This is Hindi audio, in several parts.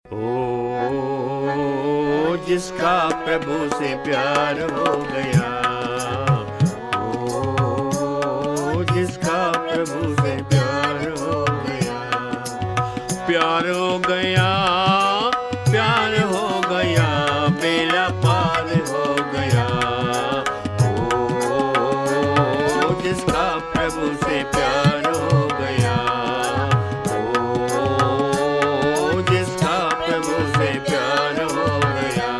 ओ जिसका प्रभु से प्यार हो गया, ओ जिसका प्रभु से प्यार हो गया, प्यार हो गया, प्यार हो गया, बेला पार हो गया। ओ जिसका प्रभु से प्यार हो गया, ओ जिसका प्रभु से प्यार हो गया।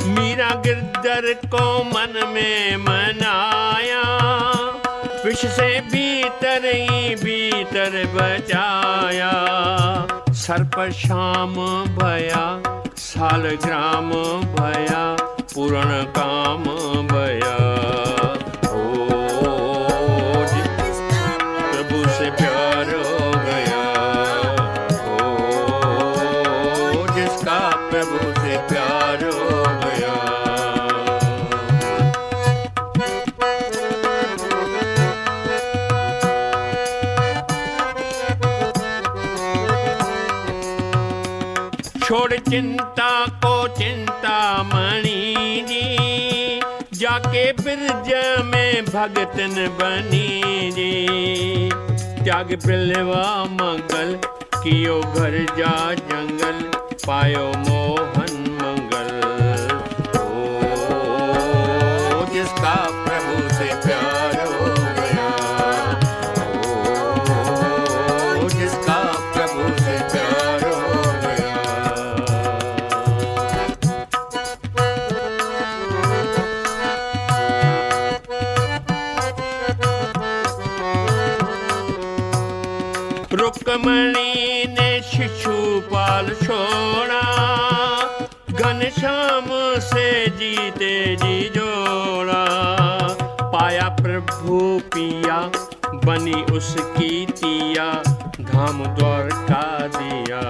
मीरा गिरधर को मन में मनाया, विष से भीतर ही भीतर बचाया। सर्प शाम भया, सालग्राम भया, पूर्ण काम भया। ओ प्रभु से प्यार हो गया, ओ जिसका प्रभु से प्यार हो गया। छोड़ चिंता को चिंतामणि जी, जाके बिरज में भगतन बनी जी। त्याग बिलवा मंगल, कियो घर जा जंगल, पायो मोहन मंगल। ओ जिसका प्रभु से प्यार हो गया, ओ जिसका प्रभु से प्यार हो गया। रुक्मणी ने शिशुपाल छोड़ा, घनश्याम से जीते जी जोड़ा। पाया प्रभु पिया, बनी उसकी तिया, धाम द्वारका दिया।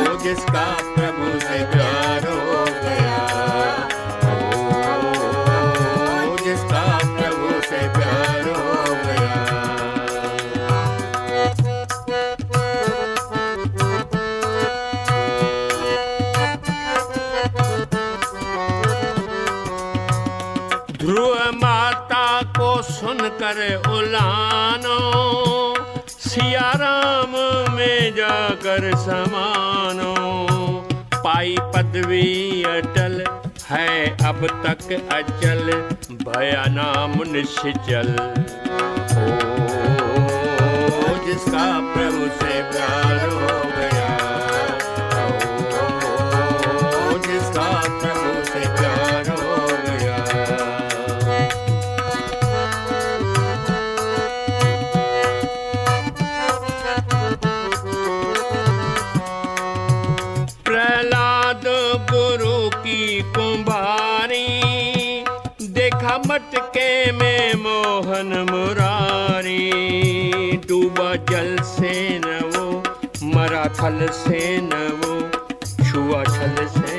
ओ जिसका प्रभु से प्यार हो गया, ओ जिसका प्रभु से प्यार हो गया। ध्रुव माता को सुनकर उलानो, सिया राम में जाकर समानो। पाई पदवी अटल है अब तक अचल, भया नाम निश्चल। ओ जिसका प्रभु से प्यार हो गया, ओ जिसका प्रभु से प्यार हो गया। प्रहलाद गुरु की कुंभारी, देखा मटके में मोहन मुरारी। डूबा जल से न वो, मरा थल से न वो, छुआ छल से